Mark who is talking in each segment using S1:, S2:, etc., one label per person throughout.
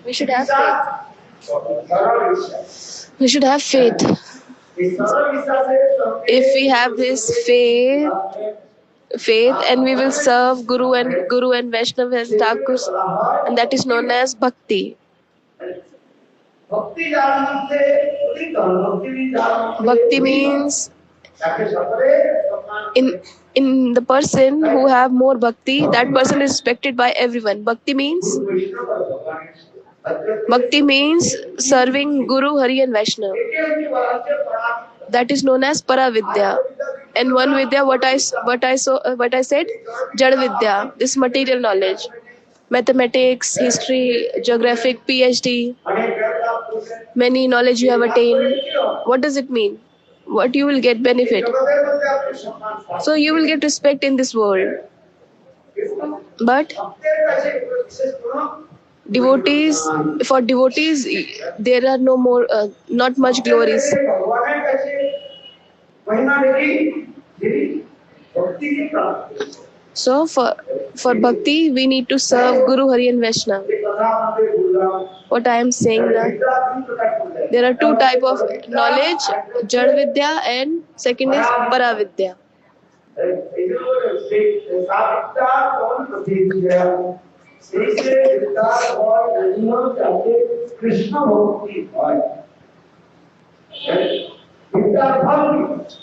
S1: We should have faith. We should have faith. If we have this faith, and we will serve Guru and Vaishnava and Thakurs, and that is known as bhakti. Bhakti means in the person who have more bhakti, that person is respected by everyone. Bhakti means serving Guru, Hari and Vaishnava. That is known as Paravidya. And one Vidya, what I said, Jad Vidya, this material knowledge, mathematics, history, geographic, PhD, many knowledge you have attained. What does it mean? What you will get benefit? So you will get respect in this world. But for devotees, there are no more, not much glories. So for bhakti, we need to serve Guru, Hari and Vaishnava. What I am saying that there are two type of knowledge, Jad Vidya and second is Paravidya.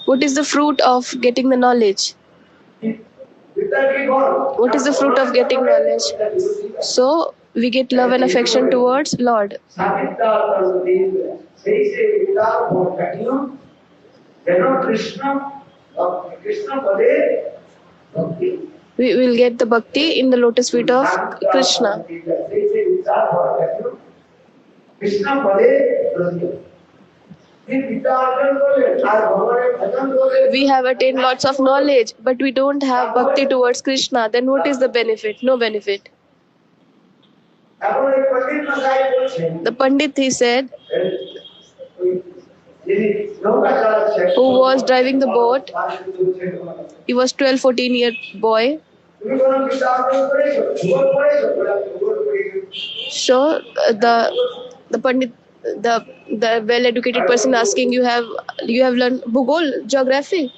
S1: What is the fruit of getting the knowledge? What is the fruit of getting knowledge? So we get love and affection towards Lord. We will get the bhakti in the lotus feet of Krishna. We have attained lots of knowledge, but we don't have bhakti towards Krishna. Then what is the benefit? No benefit. The Pandit, he said, who was driving the boat, he was 12-14-year boy. So the Pandit, the well-educated person asking, you have learned Bhugol, geography.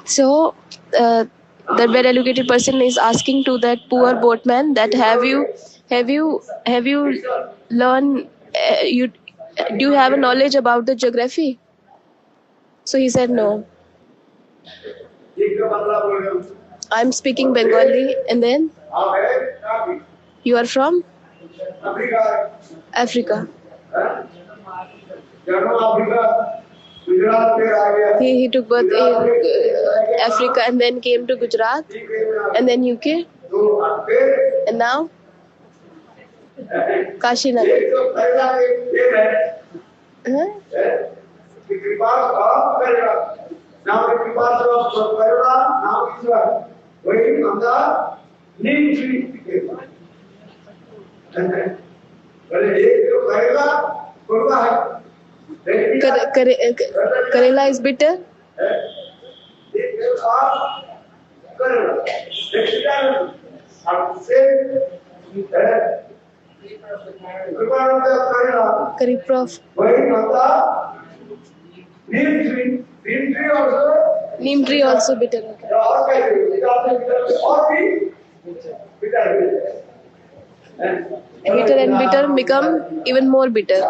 S1: So the well-educated person is asking to that poor boatman that have you learned do you have a knowledge about the geography? So he said no. I'm speaking Bengali. And then you are from Africa. He took birth in Africa and then came to Gujarat and then UK and now Kashinagar. Now the Kripas of Karuna now is waiting on the neem tree. Karela is bitter. Kariprof. Neem tree also bitter. Bitter and bitter become even more bitter.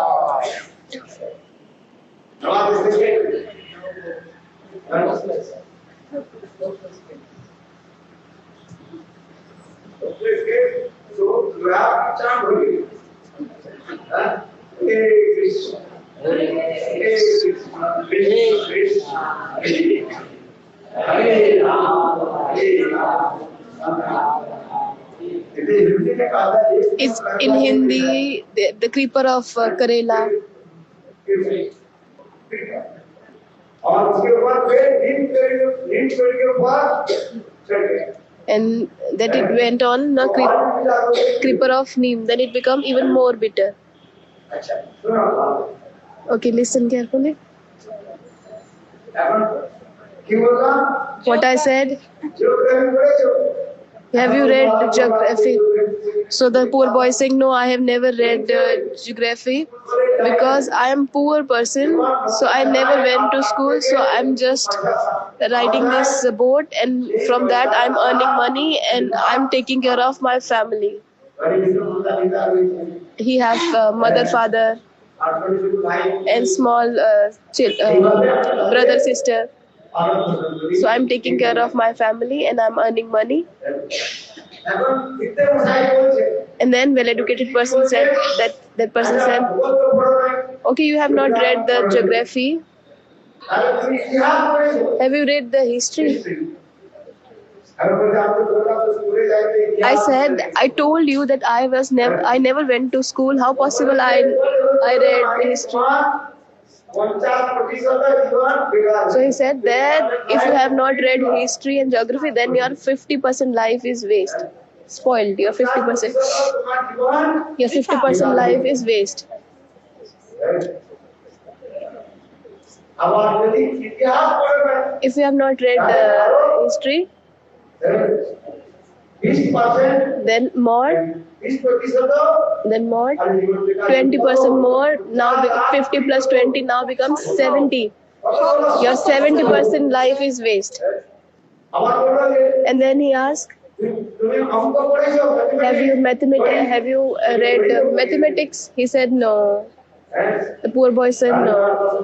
S1: It's in Hindi, the creeper of Karela. और उसके ऊपर नीम पेड़ के ऊपर and that it went on the creeper of neem. Then it become even more bitter. Okay, listen carefully. What I said. Have you read geography? So the poor boy saying, no, I have never read geography because I am poor person. So I never went to school. So I'm just riding this boat, and from that I'm earning money and I'm taking care of my family. He have mother, father, and small brother, sister. So I'm taking care of my family and I'm earning money. And then well-educated person said that person said, okay, you have not read the geography. Have you read the history? I said, I told you that I never went to school. How possible I read history? So he said that if you have not read history and geography, then your 50% life is waste. Spoiled. Your 50%. Your 50% life is waste. If you have not read history, then more, 20% more. Now 50 plus 20 now becomes 70. Your 70% life is waste. And then he asked, have you read mathematics? He said no. The poor boy said no.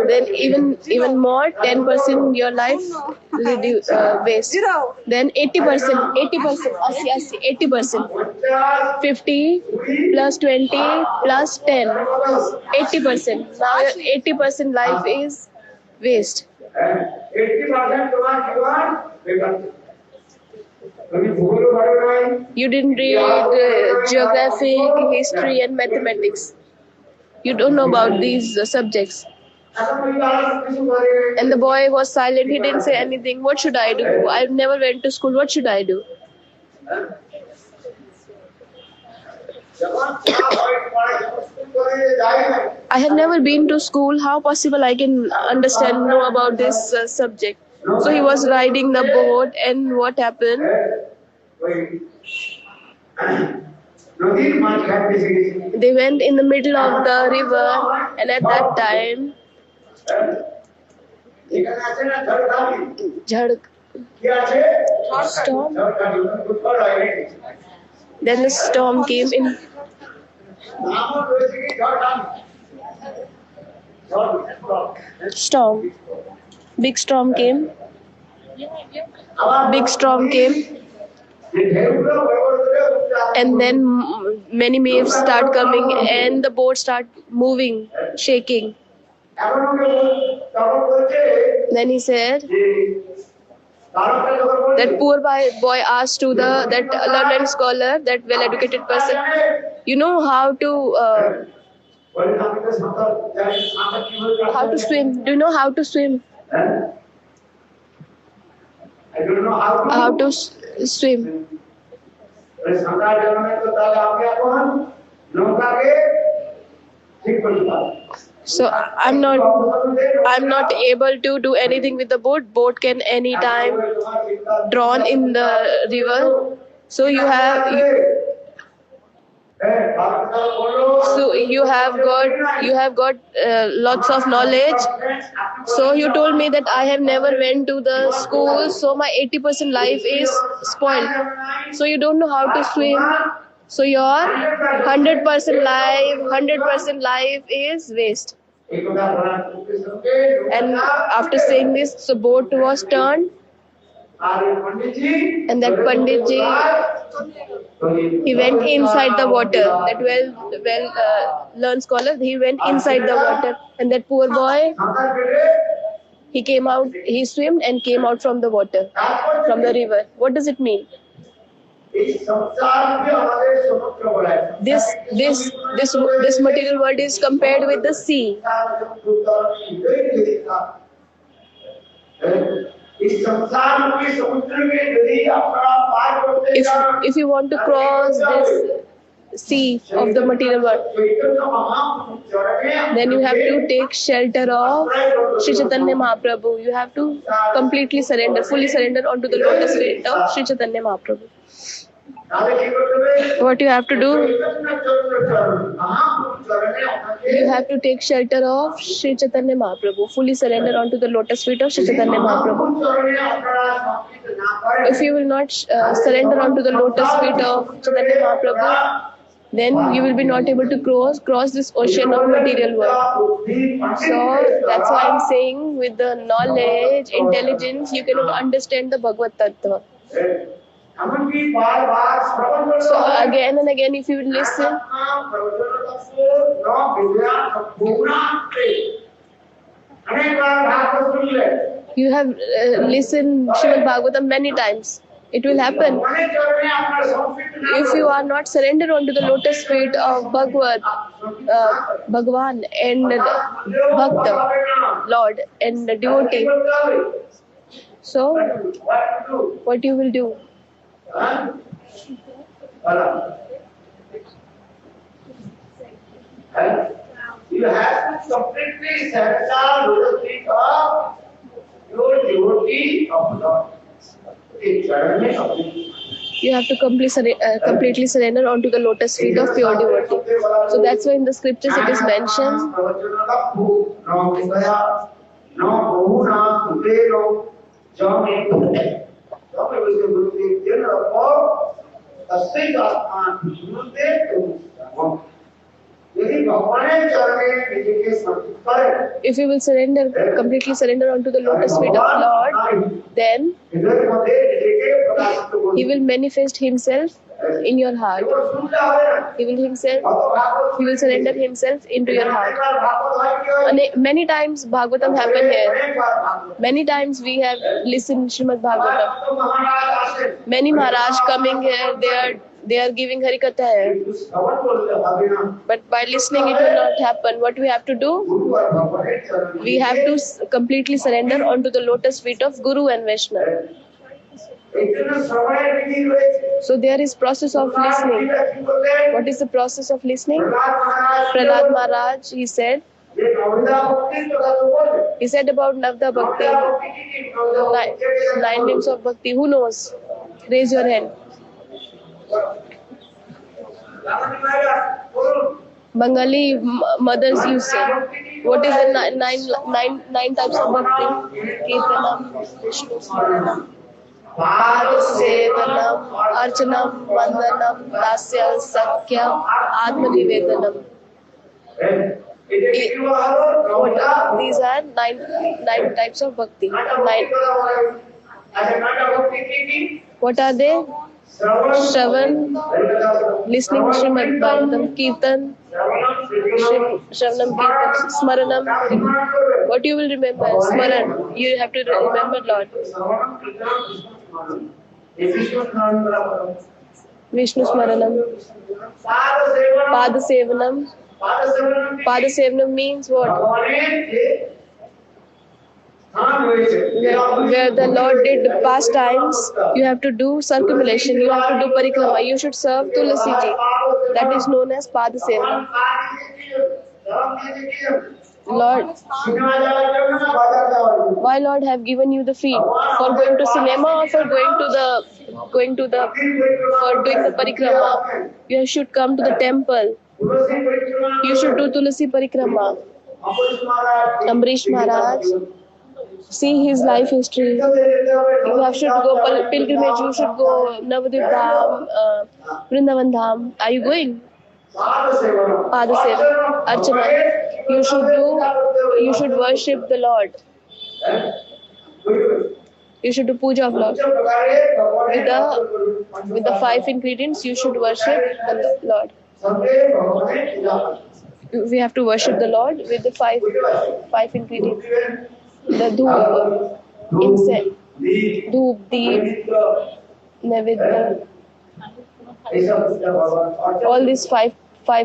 S1: Then even more, 10% your life waste. Then 80%, 80%. 50 plus 20 plus 10, 80%. Now your 80% life is waste. 80% you didn't read geography, history and mathematics. You don't know about these subjects. And the boy was silent. He didn't say anything. What should I do? I never went to school. What should I do? I have never been to school. How possible I can know about this subject? So he was riding the boat, and what happened? They went in the middle of the river, and at that time, storm. Then the storm came in. Storm. Big storm came. Big storm came. And then many waves start coming and the boat start moving, shaking. Then he said, that poor boy asked to that learned scholar, that well-educated person, you know how to swim? Do you know how to swim? I don't know how to swim. So I'm not able to do anything with the boat. Boat can anytime drawn in the river. So you have got lots of knowledge. So you told me that I have never went to the school, so my 80% life is spoiled. So you don't know how to swim. So your 100% life is waste. And after saying this, the boat was turned, and that Panditji, he went inside the water. That learned scholar, he went inside the water, and that poor boy, he came out. He swam and came out from the water, from the river. What does it mean? This material world is compared with the sea. If you want to cross this sea of the material world, then you have to take shelter of Sri Chaitanya Mahaprabhu. You have to completely surrender, fully surrender onto the lotus feet of Sri Chaitanya Mahaprabhu. What you have to do? You have to take shelter of Sri Chaitanya Mahaprabhu, fully surrender onto the lotus feet of Sri Chaitanya Mahaprabhu. If you will not surrender onto the lotus feet of Chaitanya Mahaprabhu, then you will be not able to cross this ocean of material world. So that's why I'm saying, with the knowledge, intelligence, you cannot understand the Bhagavad Tattva. So again and again, if you will listen, you have listened Srimad Bhagavatam many times. It will happen. If you are not surrendered onto the lotus feet of Bhagwan and Bhakta, Lord and devotee, so what you will do? You have to completely satisfy the feet of your devotee of Lord. You have to completely surrender onto the lotus feet of pure devotee. So that's why in the scriptures it is mentioned. If you will completely surrender onto the lotus feet of Lord, then He will manifest Himself in your heart. He will surrender Himself into your heart. Many times Bhagavatam happened here. Many times we have listened Srimad Bhagavatam. Many Maharaj coming here, they are giving Harikatha here. But by listening it will not happen. What we have to do? We have to completely surrender onto the lotus feet of Guru and Vaishnava. So there is process of listening. What is the process of listening? Prahlad Maharaj, he said about Navda Bhakti, 9 names of Bhakti. Who knows? Raise your hand. Bengali mothers you say. What is the nine types of Bhakti? Kirtanam, Vishnu Smaranam, Sevanam, Archanam, Vandanam, Dasya, Sakyam, Atmanivedanam. These are nine types of Bhakti. What are they? Shravan, listening to Srimad Bhagavatam, Kirtan, Shravanam, Kirtan, Smaranam. What you will remember? Smaran. You have to remember Lord. Vishnu Smaranam. Pada Sevanam. Pada Sevanam means what? Where the Lord did pastimes, you have to do circumambulation, you have to do parikrama, you should serve Tulasi ji. That is known as Pada Sevanam. Lord, why Lord have given you the feet? For going to cinema or for doing the parikrama? You should come to the temple. You should do Tulasi parikrama. Ambrish Maharaj, see his life history. You should go pilgrimage, you should go Navadvip Dham, Vrindavan Dham. Are you going? Pada Seva, Archana. You should worship the Lord. You should do puja of Lord. With the 5 ingredients, you should worship the Lord. We have to worship the Lord with the 5 ingredients. The dhoop, incense, dhoop, deep, nevedya. All these five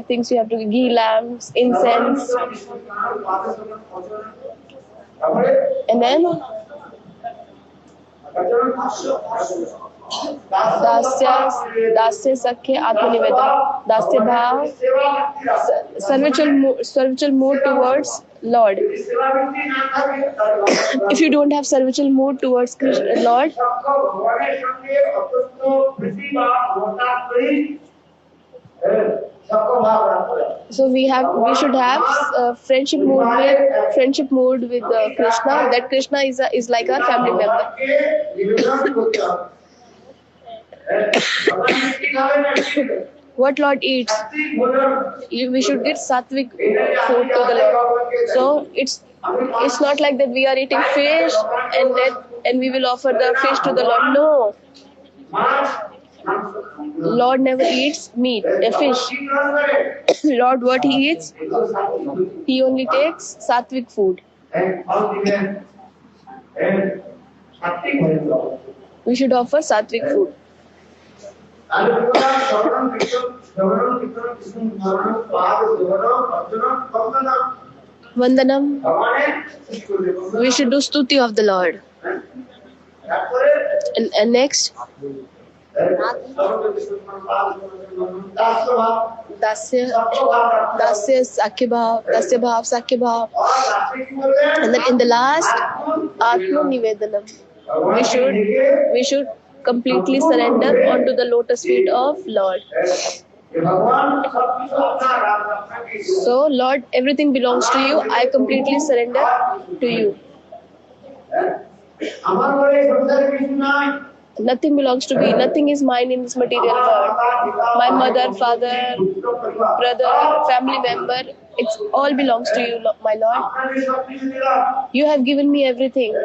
S1: things you have to ghee, lamps, incense, and then दास्य दास्य सख्य आत्मनिवेदन. Dasya bhav, servitual mood towards Lord. If you don't have servitual mood towards Krishna, Lord, so we should have friendship mood with Krishna. That Krishna is like our family member. What Lord eats? We should get sattvic food to the Lord. So it's not like that we are eating fish and we will offer the fish to the Lord. No. Lord never eats meat, fish. Lord, what he eats? He only takes sattvic food. We should offer sattvic food. Vandanam. We should do stuti of the Lord. And next, Dasya Sakhya Bhav, Dasya Bhav, Sakhya Bhav. And then in the last, Atma Nivedanam. We should completely surrender onto the lotus feet of Lord. So, Lord, everything belongs to you. I completely surrender to you. Nothing belongs to me. Nothing is mine in this material world. My mother, father, brother, family member, it all belongs to you, my Lord. You have given me everything.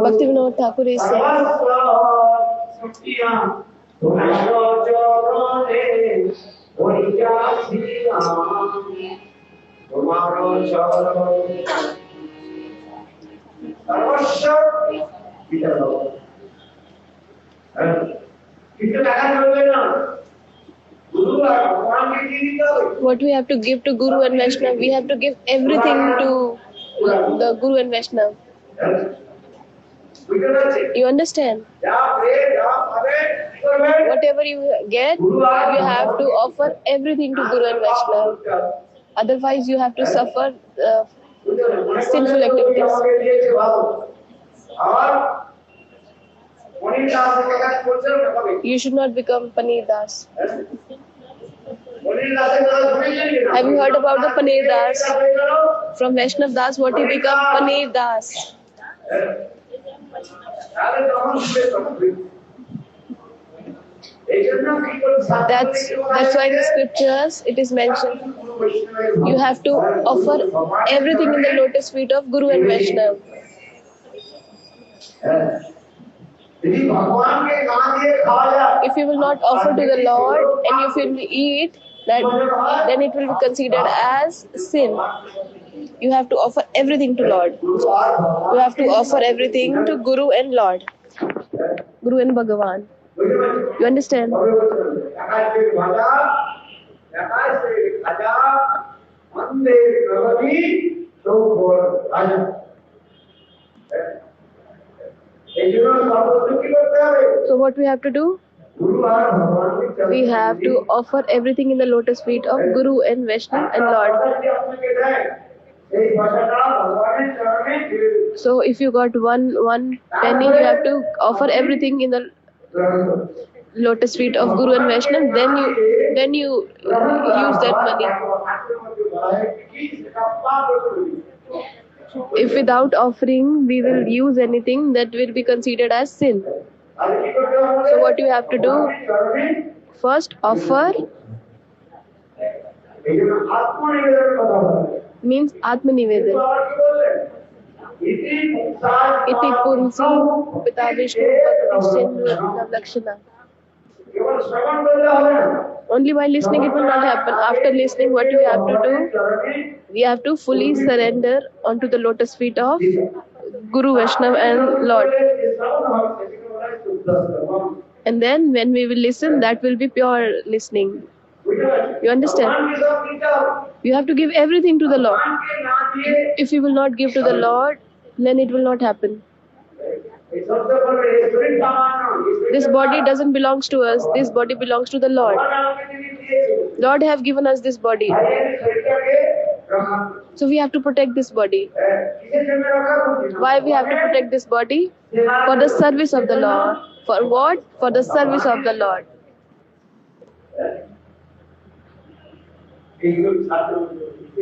S1: Bhaktivinoda Thakur is saying, what we have to give to Guru and Vaishnava, we have to give everything to the Guru and Vaishnava. You understand? Whatever you get, you have to offer everything to Guru and Vaishnava. Otherwise, you have to suffer sinful activities. You should not become Paneer Das. Have you heard about the Paneer Das? From Vaishnav Das, what he become? Paneer Das. That's why in the scriptures it is mentioned you have to offer everything in the lotus feet of Guru and Vaishnava. If you will not offer to the Lord and if you will eat, then it will be considered as sin. You have to offer everything to Lord. You have to offer everything to Guru and Lord. Guru and Bhagavan. You understand? So what we have to do? We have to offer everything in the lotus feet of Guru and Vaishnava and Lord. So if you got one penny, you have to offer everything in the lotus feet of Guru and Vaishnava. Then you use that money. If without offering we will use anything, that will be considered as sin. So what you have to do? First, offer means Atma Nivedan. Iti Punsi Pita Vishnu Lakshana. Only by listening it will not happen. After listening, what you have to do? We have to fully surrender onto the lotus feet of Guru, Vaishnava and Lord. And then when we will listen, that will be pure listening. You understand? You have to give everything to the Lord. If you will not give to the Lord, then it will not happen. This body doesn't belong to us. This body belongs to the Lord. Lord have given us this body. So we have to protect this body. Why we have to protect this body? For the service of the Lord. For what? For the service of the Lord.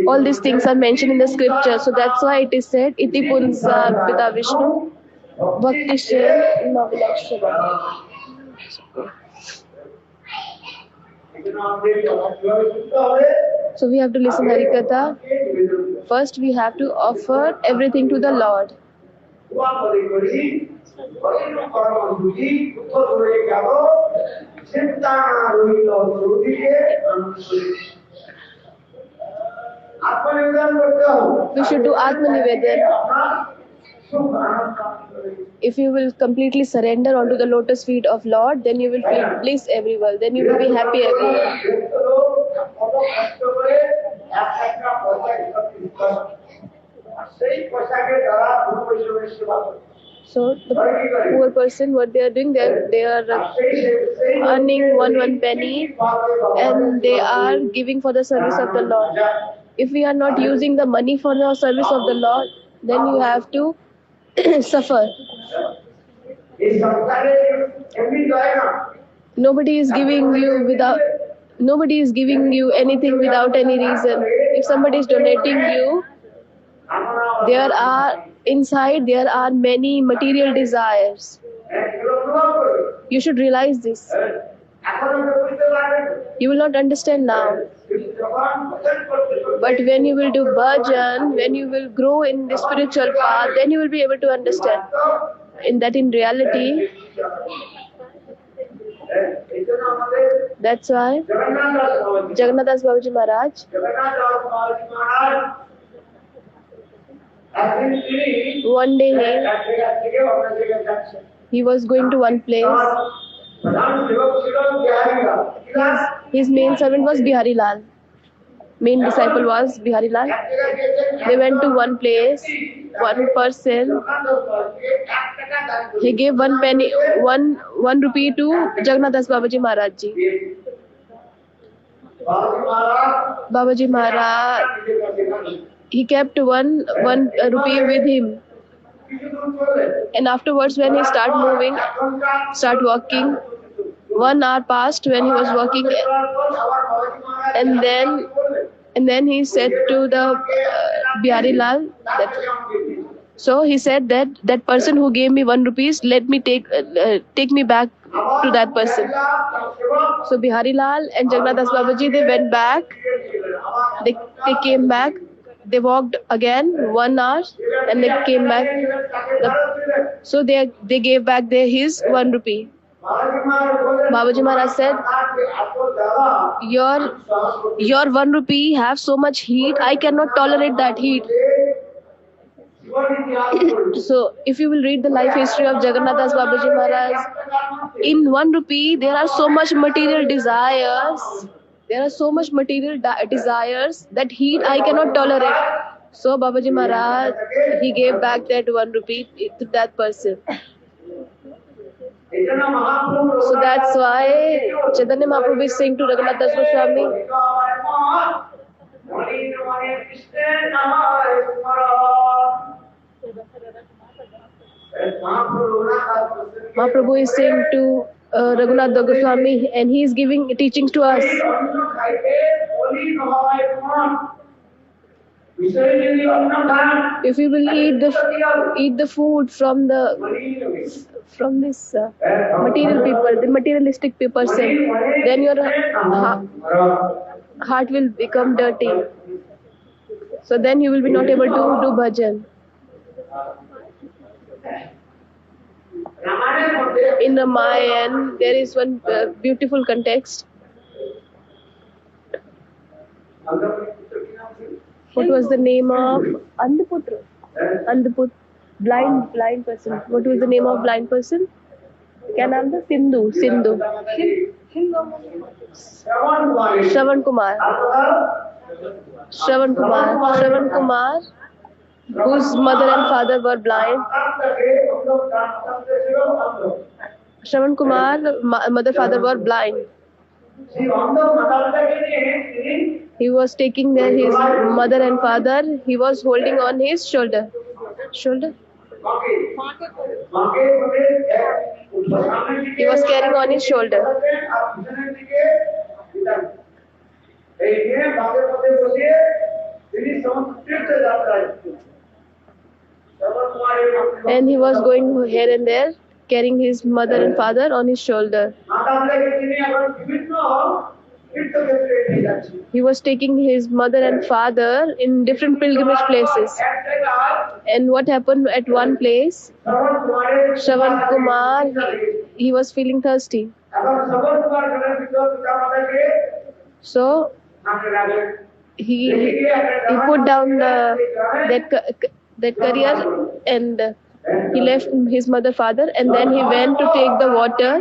S1: All these things are mentioned in the scripture. So that's why it is said, Iti Punsa Pita Vishnu Bhakti Shen Navilakshana. So we have to listen Harikatha. First we have to offer everything to the Lord. We should do Atma Nivedan. If you will completely surrender onto the lotus feet of Lord, then you will feel bliss everywhere. Then you will be happy everywhere. So the poor person, what they are doing, they are earning one penny, and they are giving for the service of the Lord. If we are not using the money for the service of the Lord, then you have to suffer. Nobody is giving you anything without any reason. If somebody is donating you, there are many material desires. You should realize this. You will not understand now. But when you will do bhajan, when you will grow in the spiritual path, then you will be able to understand. In reality, that's why Jagannath Das Babaji Maharaj, one day he was going to one place. His main servant was Bihari Lal. Main disciple was Bihari Lal. They went to one place. One person, he gave one rupee to Jagannath Das Babaji Maharaj ji. Babaji Maharaj, he kept one rupee with him. And afterwards, when he start walking, 1 hour passed when he was walking, and then he said to the Bihari Lal so he said that person who gave me 1 rupees, let me take me back to that person. So Bihari Lal and Jagannath Das Babaji, they went back. They came back. They walked again 1 hour and they came back. So they gave back his 1 rupee. Babaji Maharaj said, your 1 rupee have so much heat, I cannot tolerate that heat. So if you will read the life history of Jagannath Das Babaji Maharaj, in 1 rupee there are so much material desires. That heat I cannot tolerate. So Babaji Maharaj, he gave back that 1 rupee to that person. So that's why Chaitanya Mahaprabhu is saying to Raghunath Das Goswami, Mahaprabhu is saying to Raghunath Das Goswami, and he is giving teachings to us. If you will eat the food from this material people, the materialistic person, then your heart will become dirty. So then you will be not able to do bhajan. In Ramayana, there is one beautiful context. What was the name of Andhaputra? Blind person. What was the name of blind person? क्या नाम था? Sindhu Sindhu Shravan Kumar Shravan Kumar Shravan Kumar whose mother and father were blind. Shravan Kumar mother father were blind. He was taking his mother and father. He was holding on his shoulder. He was carrying on his shoulder. And he was going here and there, carrying his mother and father on his shoulder. He was taking his mother and father in different pilgrimage places. And what happened at one place? Shravan Kumar, he was feeling thirsty. So he put down that career and he left his mother father, and then he went to take the water,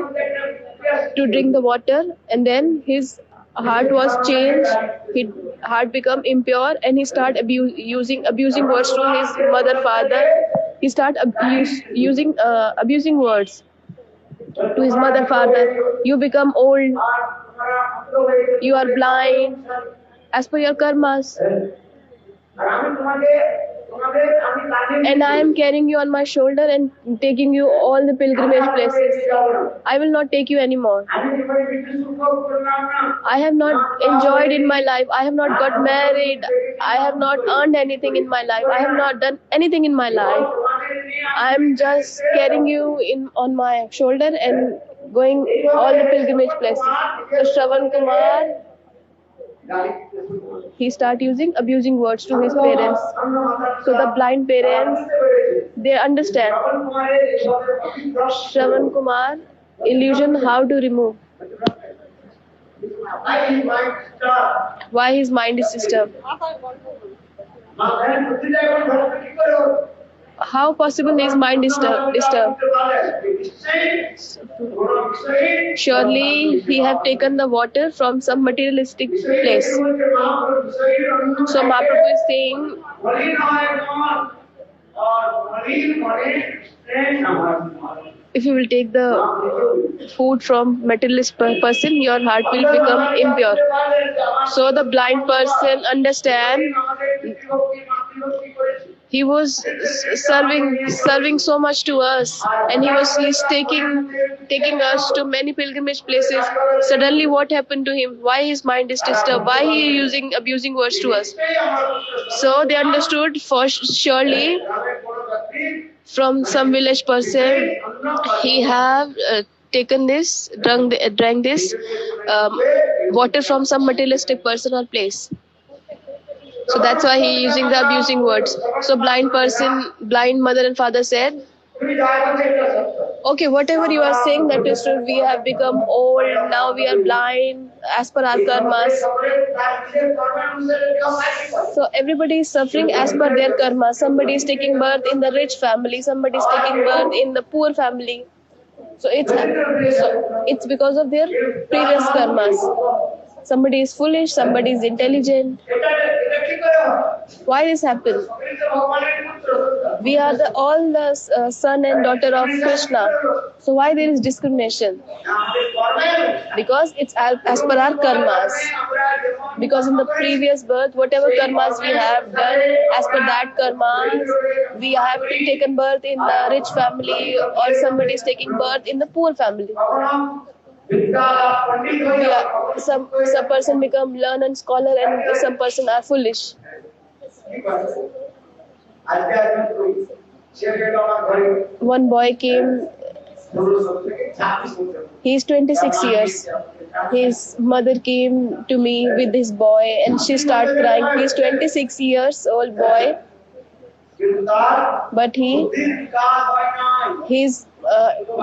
S1: to drink the water, and then his heart was changed. His heart become impure, and he started abusing words to his mother father. He started using abusing words to his mother father. You become old, you are blind as per your karmas, and I am carrying you on my shoulder and taking you all the pilgrimage places. I will not take you anymore. I have not enjoyed in my life. I have not got married. I have not earned anything in my life. I have not done anything in my life. I am just carrying you on my shoulder and going all the pilgrimage places. So Shravan Kumar, he started abusing words to his parents. So the blind parents, they understand. Shravan Kumar, illusion how to remove. Why his mind is disturbed? How possible his mind is disturbed? Surely he have taken the water from some materialistic place. So Mahaprabhu is saying, if you will take the food from materialist person, your heart will become impure. So the blind person understand. He was serving so much to us, and he's taking us to many pilgrimage places. Suddenly, what happened to him? Why his mind is disturbed? Why he is abusing words to us? So they understood for surely from some village person, he have drank this water from some materialistic person or place. So that's why he using the abusing words. So blind mother and father said, okay, whatever you are saying, that is true. We have become old, now we are blind as per our karmas. So everybody is suffering as per their karma. Somebody is taking birth in the rich family, somebody is taking birth in the poor family. So it's because of their previous karmas. Somebody is foolish, somebody is intelligent. Why this happened? We are all the son and daughter of Krishna. So why there is discrimination? Because it's as per our karmas. Because in the previous birth, whatever karmas we have done, as per that karmas, we have taken birth in the rich family, or somebody is taking birth in the poor family. Some person become learned and scholar, and some person are foolish. One boy came. He is 26 years. His mother came to me with his boy, and she started crying. He is 26 years old boy, but his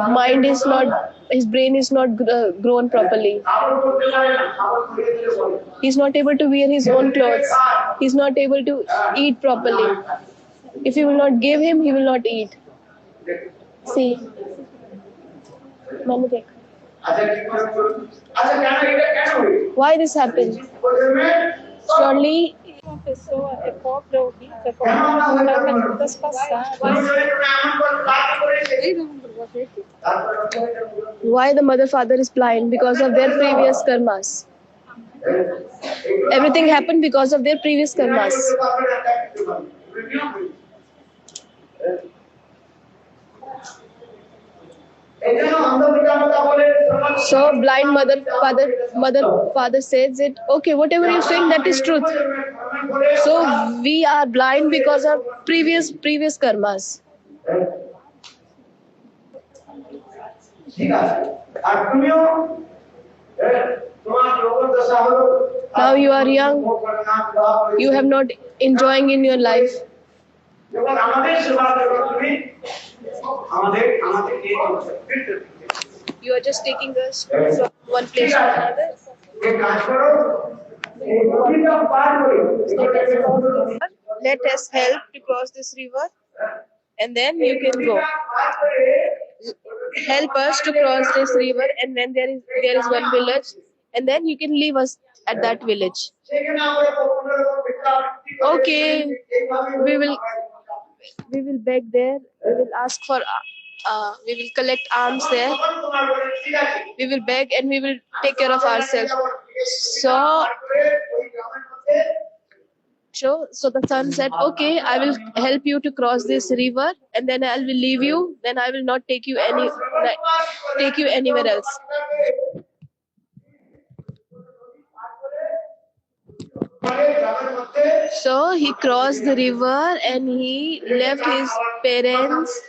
S1: mind is not, his brain is not grown properly. He's not able to wear his own clothes. He's not able to eat properly. If you will not give him, he will not eat. See. मैंने देखा. Why this happened? Surely.
S2: Uma pessoa é pobre ou rica, conforme as vidas passadas.
S1: Why the mother father is blind? Because of their previous karmas. Everything happened because of their previous karmas. So blind mother says it. Okay, whatever you're saying, that is truth. So we are blind because of previous karmas. Now you are young. You have not enjoying in your life. You are just taking us from one place to another. Let us help to cross this river, and then you can go. Help us to cross this river, and then there is one village, and then you can leave us at that village. Okay, we will beg there. We will ask for. We will collect alms there. We will beg and we will take care of ourselves. So the son said, okay, I will help you to cross this river, and then I will leave you. Then I will not take you anywhere else. So he crossed the river and he left his parents,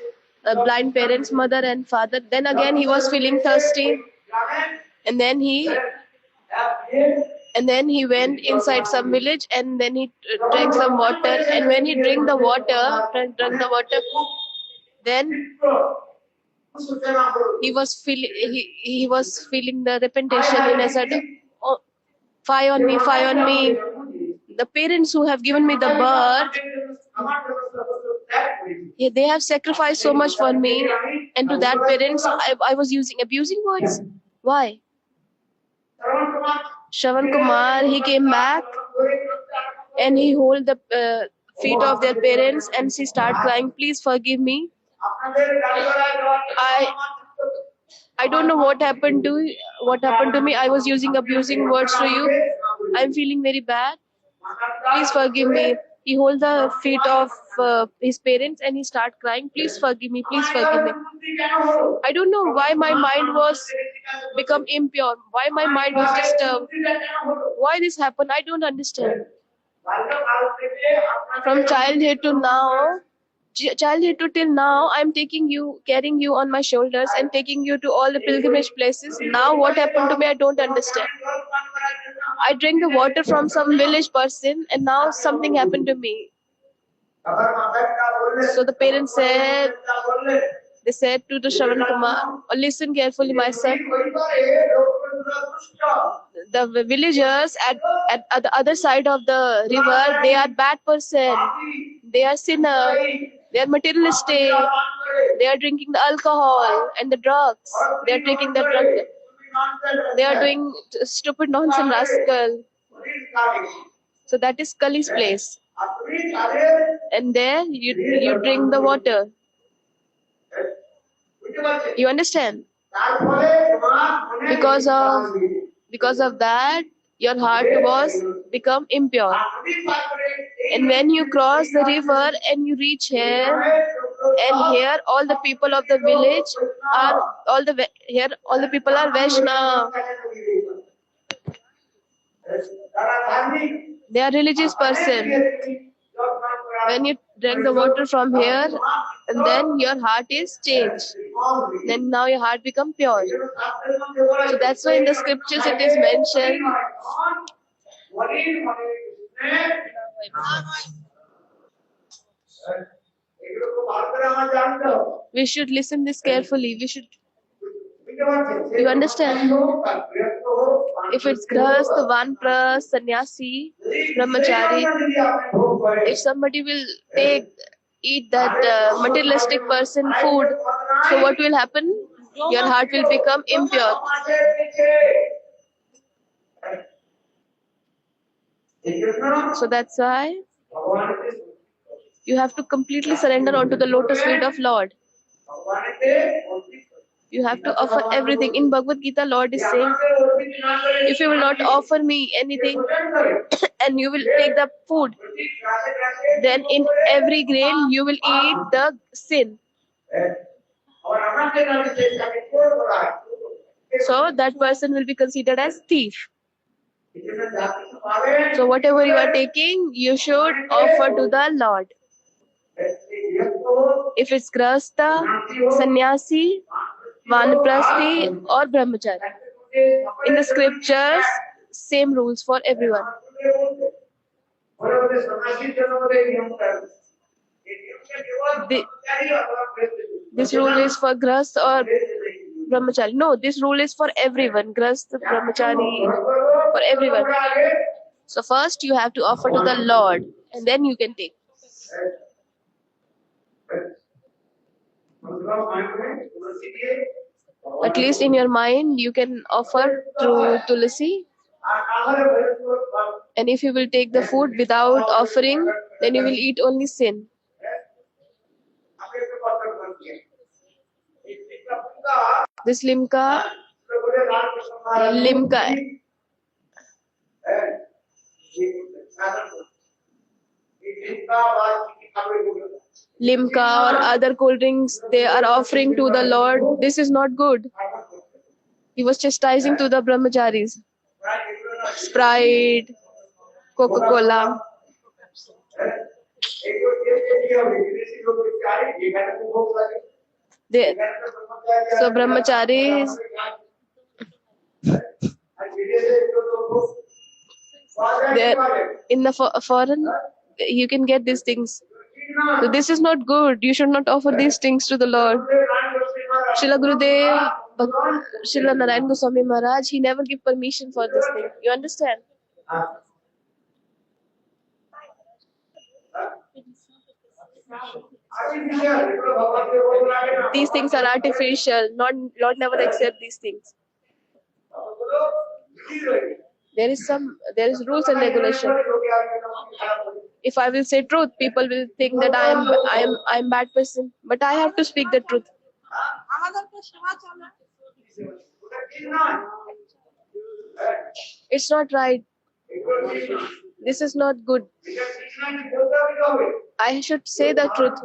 S1: blind parents, mother and father. Then again he was feeling thirsty, and then he went inside some village, and then he drank some water. And when he drank the water, then he was feeling the repetition in his head. Oh, fie on me, fie on me. The parents who have given me the birth, they have sacrificed so much for me, and to that parents I was abusing words. Why? Shravan Kumar, he came back and he held the feet of their parents and she started crying, please forgive me. I don't know what happened to me. I was using abusing words to you. I'm feeling very bad. Please forgive me. He held the feet of his parents and he started crying. Please forgive me. Please forgive me. I don't know why my mind was become impure. Why my mind was disturbed. Why this happened? I don't understand. From childhood till now, I'm carrying you on my shoulders and taking you to all the pilgrimage places. Now what happened to me, I don't understand. I drank the water from some village person and now something happened to me. So the parents said, to the Shravan Kumar, listen carefully, my son. The villagers at the other side of the river, they are bad person. They are sinner. They are materialistic. They are drinking the alcohol and the drugs. They are taking the drug. They are doing stupid nonsense, rascal. So that is Kali's place. And there you drink the water. You understand? Because of that, your heart was become impure. And when you cross the river and you reach here, and here all the people of the village are all the people are Vaishnava. They are religious person. When you drink the water from here, and then your heart is changed. Then now your heart become pure. So that's why in the scriptures it is mentioned. We should listen this carefully. You understand? If it's grahast, vanpras, sannyasi, brahmachari, if somebody will eat that materialistic person food, so what will happen? your heart will become impure. So that's why you have to completely surrender onto the lotus feet of Lord. You have to offer everything. In Bhagavad Gita, Lord is saying, if you will not offer me anything and you will take the food, then in every grain you will eat the sin. So that person will be considered as thief. So whatever you are taking, you should offer to the Lord. If it's grahastha, sannyasi, vanaprasthi or brahmachari. In the scriptures, same rules for everyone. This rule is for grahastha or brahmachari. No, this rule is for everyone. Grahastha, brahmachari, for everyone. So first you have to offer to the Lord and then you can take. At least in your mind you can offer through tulsi. And if you will take the food without offering, then you will eat only sin. This limca. Limca or other cold drinks they are offering to the Lord. This is not good. He was chastising to the brahmacharis. Sprite, Coca-Cola. So brahmacharis, in the foreign, you can get these things. So this is not good. You should not offer these things to the Lord. Srila Gurudev, Srila Narayan Goswami Maharaj, he never give permission for this thing. You understand? These things are artificial. Lord never accept these things. There is rules and regulation. If I will say truth, people will think that I am bad person. But I have to speak the truth. It's not right. This is not good. I should say the truth.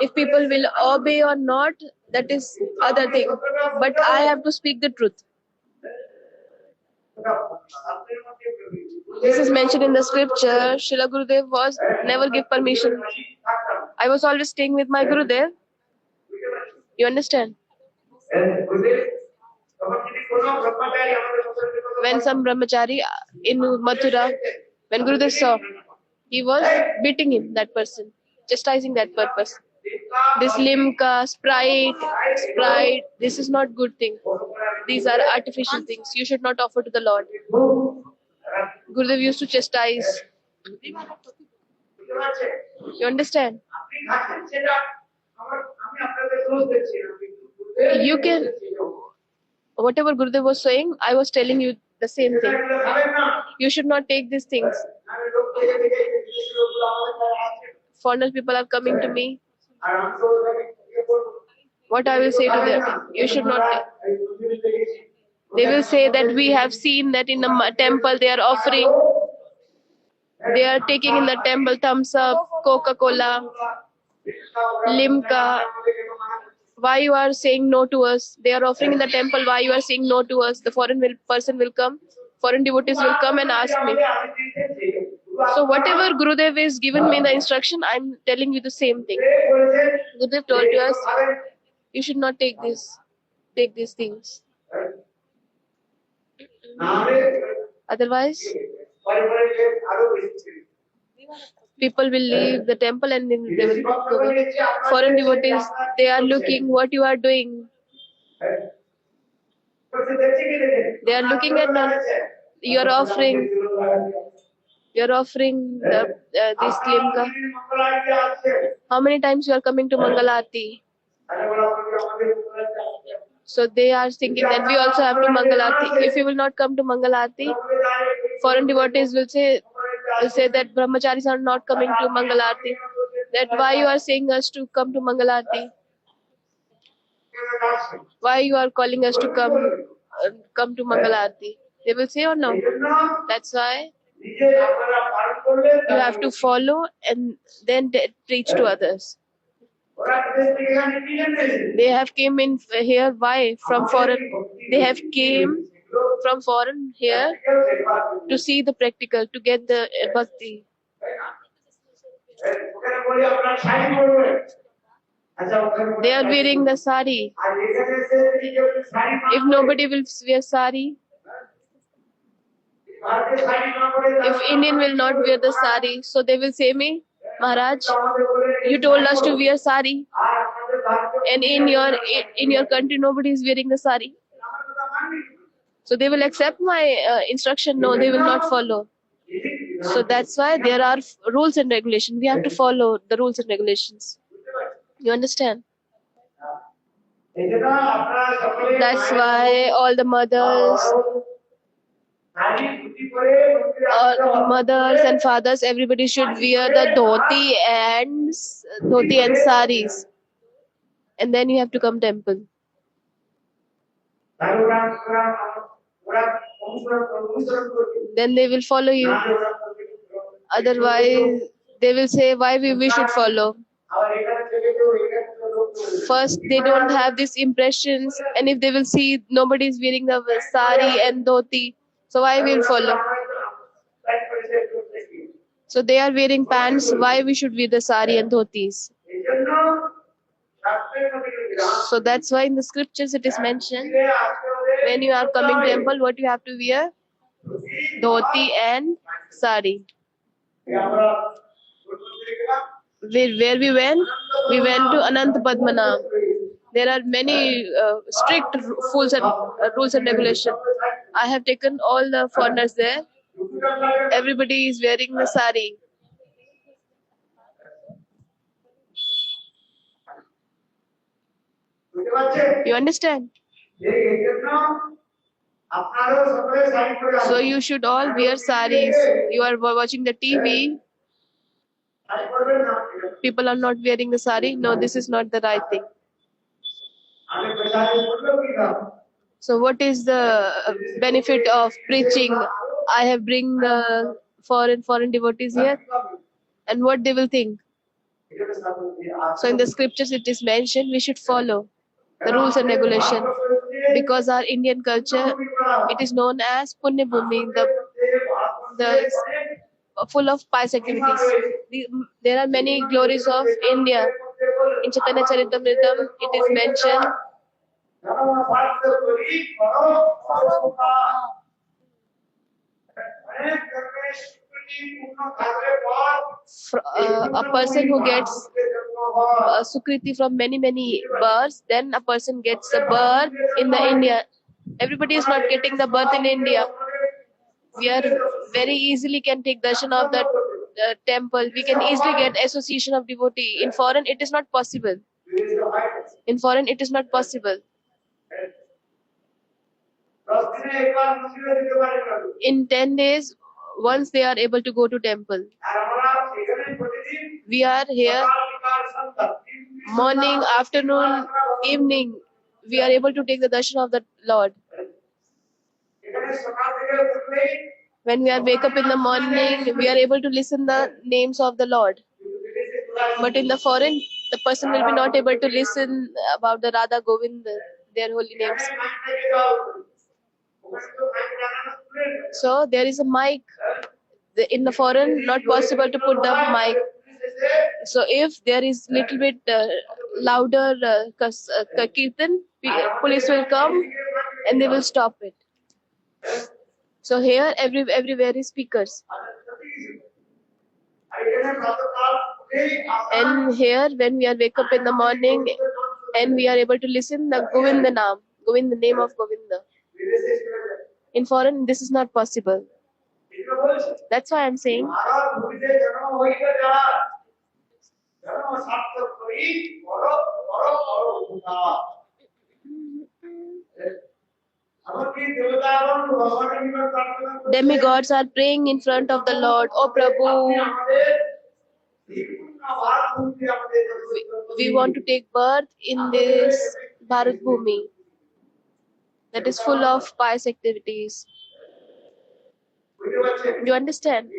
S1: If people will obey or not, that is other thing. But I have to speak the truth. This is mentioned in the scripture. Srila Gurudev was never give permission. I was always staying with my Gurudev. You understand? When some brahmachari in Mathura, when Gurudev saw, he was beating him, that person, chastising that purpose. This limca, Sprite, this is not good thing. These are artificial things. You should not offer to the Lord. Gurudev used to chastise. You understand? You can, whatever Gurudev was saying, I was telling you the same thing. You should not take these things. Foreigner people are coming to me. What I will say to them? You should not take. They will say that we have seen that in the temple they are offering. They are taking in the temple thumbs up, Coca-Cola, Limca. Why you are saying no to us? They are offering in the temple. Why you are saying no to us? The foreign person will come. Foreign devotees will come and ask me. So whatever Gurudev is given me the instruction, I'm telling you the same thing. Gurudev told us, you should not take these things. Otherwise, people will leave the temple and then they will go. Foreign devotees, they are looking what you are doing. They are looking at your offering. You're offering this limca. How many times you are coming to Mangalarti? So they are thinking that we also have to Mangal Aarti. If you will not come to Mangal Aarti, foreign devotees will say that brahmacharis are not coming to Mangal Aarti. That why you are saying us to come to Mangal Aarti? Why you are calling us to come to Mangal Aarti? They will say or no. That's why you have to follow and then preach to others. They have came in here. Why? From foreign. They have came from foreign here to see the practical, to get the bhakti. They are wearing the sari. If nobody will wear sari, if Indian will not wear the sari, so they will say me, Maharaj, you told us to wear sari, and in your country nobody is wearing the sari. So they will accept my instruction. No, they will not follow. So that's why there are rules and regulations. We have to follow the rules and regulations. You understand? That's why all the mothers and fathers, everybody should wear the dhoti and saris, and then you have to come temple. Then they will follow you. Otherwise, they will say why we should follow. First, they don't have these impressions, and if they will see nobody is wearing the sari and dhoti, so why we will follow? So they are wearing pants. Why we should wear the sari and dhotis? So that's why in the scriptures it is mentioned when you are coming temple, what you have to wear? Dhoti and sari. Where we went? We went to Anant Padmanabh. There are many strict rules and regulations. I have taken all the foreigners there. Everybody is wearing the sari. You understand? So you should all wear saris. You are watching the TV. People are not wearing the sari. No, this is not the right thing. So what is the benefit of preaching? I have bring the foreign devotees here, and what they will think. So in the scriptures it is mentioned we should follow the rules and regulation, because our Indian culture, it is known as Punya Bhumi, the full of pious activities. There are many glories of India. In Chaitanya Charitamrita it is mentioned a person who gets Sukriti from many births, then a person gets a birth in the India. Everybody is not getting the birth in India. We are very easily can take darshan of the temple. We can easily get association of devotee. In foreign, it is not possible. In foreign, it is not possible. In 10 days, once they are able to go to temple. We are here morning, afternoon, evening. We are able to take the darshan of the Lord. When we are wake up in the morning, we are able to listen the names of the Lord. But in the foreign, the person will be not able to listen about the Radha Govind, their holy names. So there is a mic. In the foreign, not possible to put the mic. So if there is little bit louder kirtan, police will come and they will stop it. So here everywhere is speakers. And here when we are wake up in the morning and we are able to listen the Govinda Naam, Govinda, the name of Govinda. In foreign, this is not possible. That's why I'm saying. Demigods are praying in front of the Lord. Oh Prabhu, we want to take birth in this Bharat Bhumi that is full of pious activities. You understand?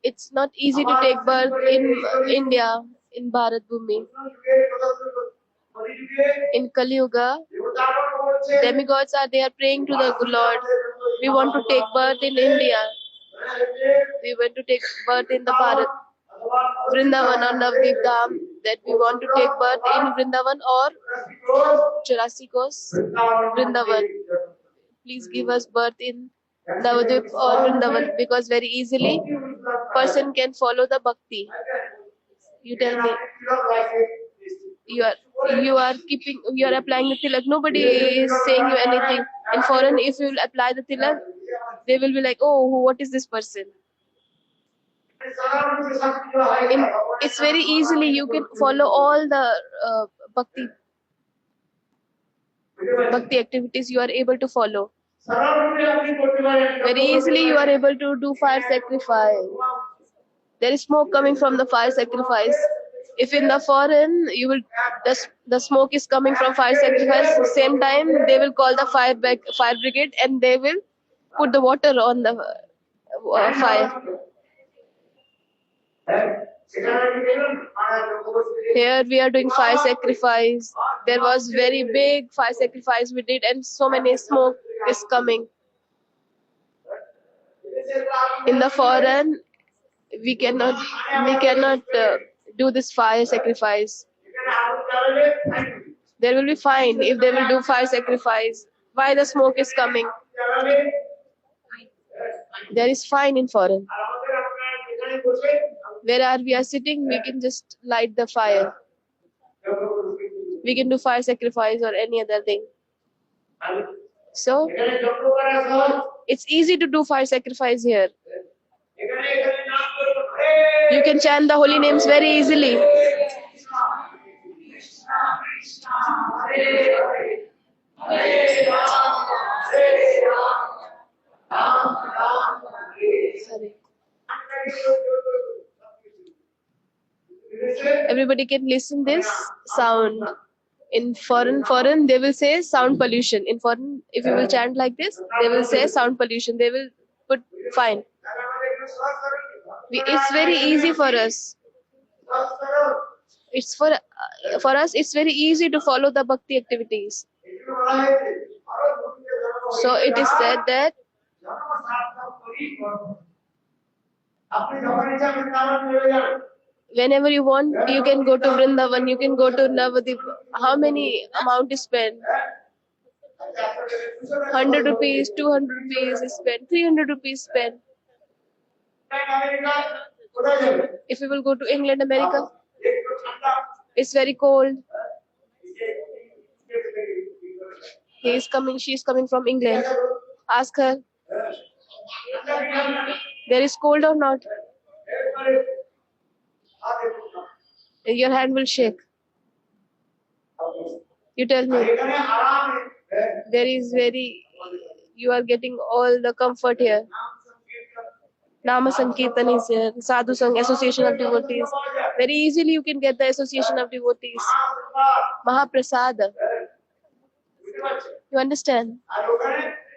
S1: It's not easy to take birth in India, in Bharat Bhumi. In Kali Yuga, demigods are there praying to the Lord. We want to take birth in India. We want to take birth in the Bharat, Vrindavan or Navdeep Dham. That we want to take birth in Vrindavan or Churasikos, Vrindavan. Please give us birth in Navadvip or Vrindavan, because very easily person can follow the bhakti. You tell me, you are applying the tilak. Nobody is saying you anything. In foreign, if you will apply the tilak, they will be like, oh, what is this person? It's very easily you can follow all the bhakti activities you are able to follow. Very easily you are able to do fire sacrifice. There is smoke coming from the fire sacrifice. If in the foreign the smoke is coming from fire sacrifice, same time they will call the fire brigade and they will put the water on the fire. Here we are doing fire sacrifice. There was very big fire sacrifice we did, and so many smoke is coming. In the foreign, we cannot do this fire sacrifice. There will be fine if they will do fire sacrifice. Why the smoke is coming? There is fine in foreign. Where we are sitting, we can just light the fire. We can do fire sacrifice or any other thing. So it's easy to do fire sacrifice here. You can chant the holy names very easily. Sorry. Everybody can listen this sound. In foreign they will say sound pollution. In foreign, if you will chant like this, they will say sound pollution. They will put fine. It's very easy for us. It's for us. It's very easy to follow the bhakti activities. So it is said that whenever you want, you can go to Vrindavan, you can go to Navadip. How many amount is spent? 100 rupees, 200 rupees is spent, 300 rupees spent. If we will go to England, America, it's very cold. She is coming from England. Ask her, there is cold or not? Your hand will shake. You tell me. You are getting all the comfort here. Nama Sankirtan is here. Sadhu Sangh, Association of Devotees. Very easily you can get the Association of Devotees. Mahaprasad. You understand?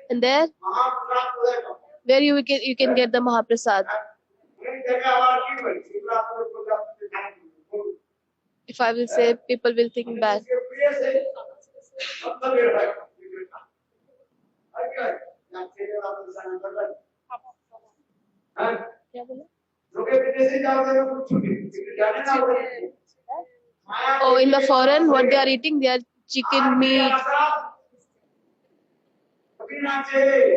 S1: And there, where you can get the Mahaprasad. If I will say, people will think bad. Oh, in the foreign, what they are eating, they are chicken meat.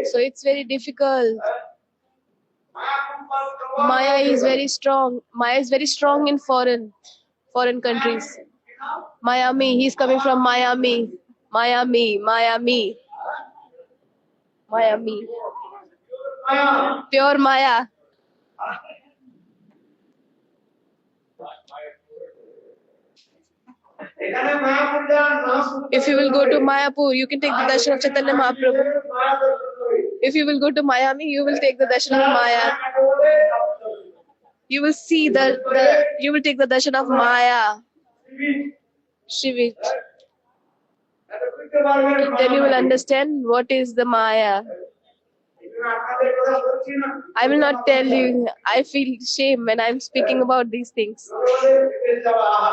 S1: So it's very difficult. Maya is very strong. Maya is very strong in foreign countries. Miami, he's coming from Miami. Miami. Pure Maya. If you will go to Mayapur, you can take the darshan of Chaitanya Mahaprabhu. If you will go to Miami, you will take the darshan of Maya. You will see you will take the darshan of Maya, Shivit. Then you will understand what is the Maya. I will not tell you. I feel shame when I'm speaking about these things.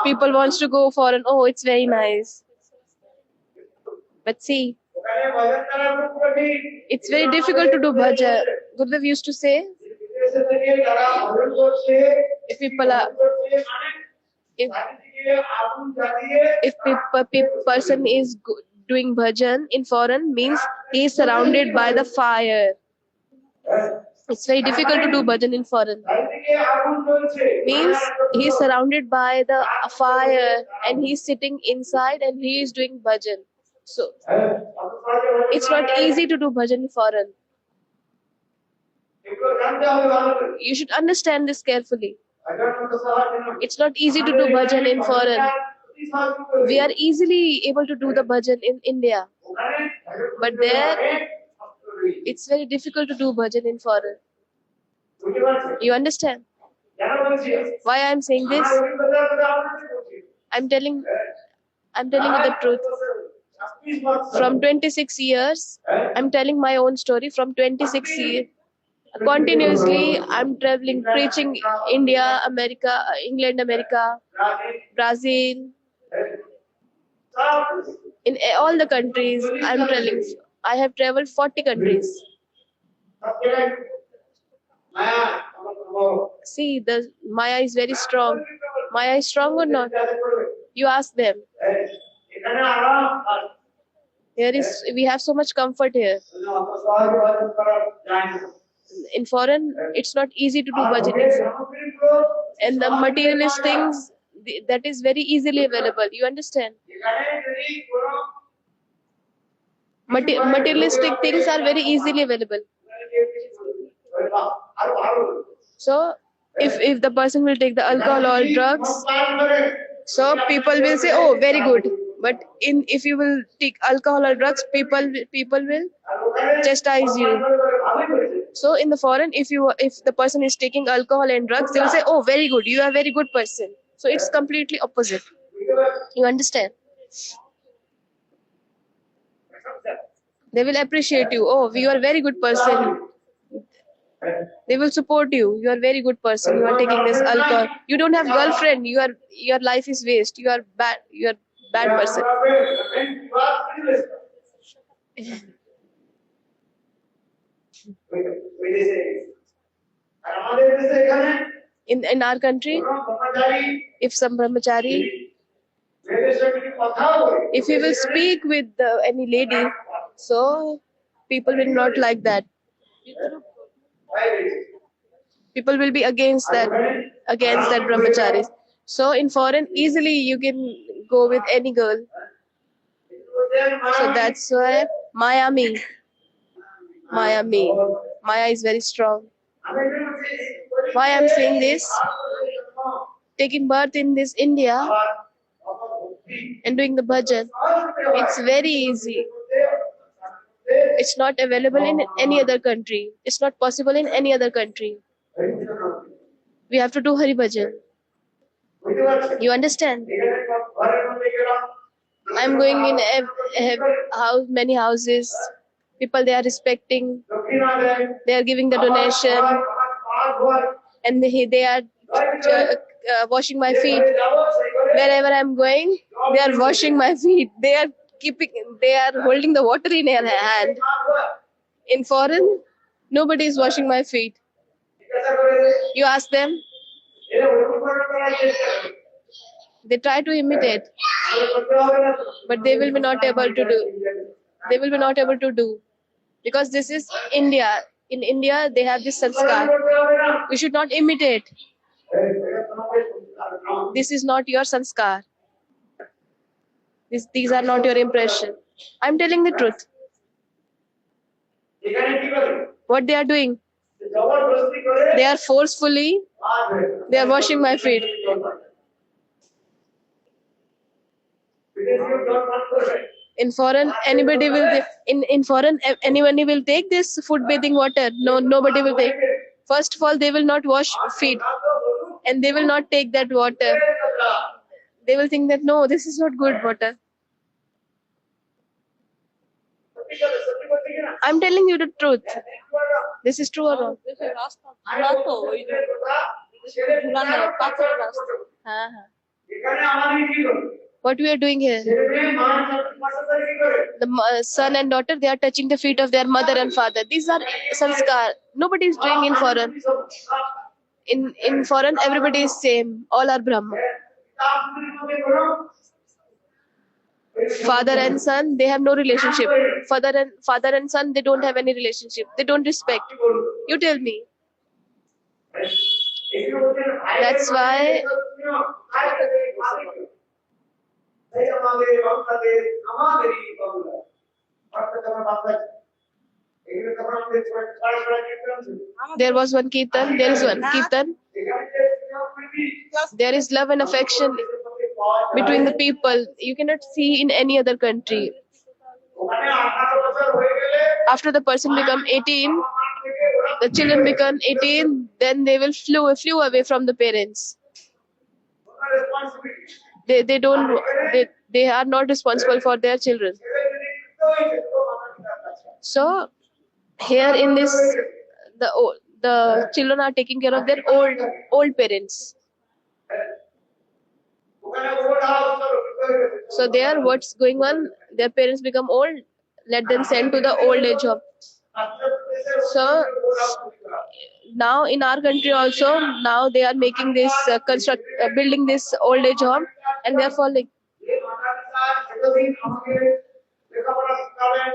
S1: People wants to go for an, oh, it's very nice. But see, it's very difficult to do bhajan. Gurudev used to say, if people are, if person is doing bhajan in foreign, means he is surrounded by the fire. It's very difficult to do bhajan in foreign. Means he is surrounded by the fire and he is sitting inside and he is doing bhajan. So it's not easy to do bhajan in foreign. You should understand this carefully. It's not easy to do bhajan in foreign. We are easily able to do the bhajan in India. But there, it's very difficult to do bhajan in foreign. You understand? Why I'm saying this? I'm telling you the truth. From 26 years, I'm telling my own story. From 26 years, continuously, I'm traveling, preaching India, America, England, America, Brazil. In all the countries, I'm traveling. I have traveled 40 countries. See, the Maya is very strong. Maya is strong or not? You ask them. We have so much comfort here. In foreign, it's not easy to do bhajan. And the materialist things, that is very easily available. You understand? Materialistic things are very easily available. So, if the person will take the alcohol or drugs, so people will say, oh, very good. But if you will take alcohol or drugs, people will chastise you. So in the foreign, if the person is taking alcohol and drugs, they will say, oh, very good, you are a very good person. So it's completely opposite. You understand? They will appreciate you. Oh, you are a very good person. They will support you. You are a very good person. You are taking this alcohol. You don't have girlfriend. Your life is waste. You are bad. You are bad person. In our country, if some brahmachari, if he will speak with any lady, so people will not like that. People will be against that brahmacharis. So in foreign, easily you can go with any girl. So that's why Maya is very strong. Why I'm saying this? Taking birth in this India and doing the bhajan, it's very easy. It's not available in any other country. It's not possible in any other country. We have to do Hari Bhajan. You understand? I'm going in many houses. People, they are respecting. They are giving the donation. And they are washing my feet. Wherever I'm going, they are washing my feet. They are holding the water in their hand. In foreign, nobody is washing my feet. You ask them. They try to imitate, but they will be not able to do. They will be not able to do, because this is India. In India, they have this sanskar. You should not imitate. This is not your sanskar. These are not your impression. I'm telling the truth. What they are doing? They are forcefully. They are washing my feet. In foreign, anybody will in foreign anybody will take this food bathing water? No, nobody will take. First of all, they will not wash feet, and they will not take that water. They will think that no, this is not good water. I'm telling you the truth. This is true or wrong? हाँ, हाँ. What we are doing here? The son and daughter, they are touching the feet of their mother and father. These are sanskar. Nobody is doing in foreign. In foreign, everybody is same. All are Brahma. Father and son, they have no relationship. Father and son, they don't have any relationship. They don't respect. You tell me. That's why there was one kirtan. There is one kirtan. There is love and affection between the people. You cannot see in any other country. After the person become 18, the children become 18, then they will flew away from the parents. They are not responsible for their children. So here in this, the children are taking care of their old parents. So there, what's going on? Their parents become old. Let them send to the old age home. So now in our country also, now they are making this building this old age home, and they are falling.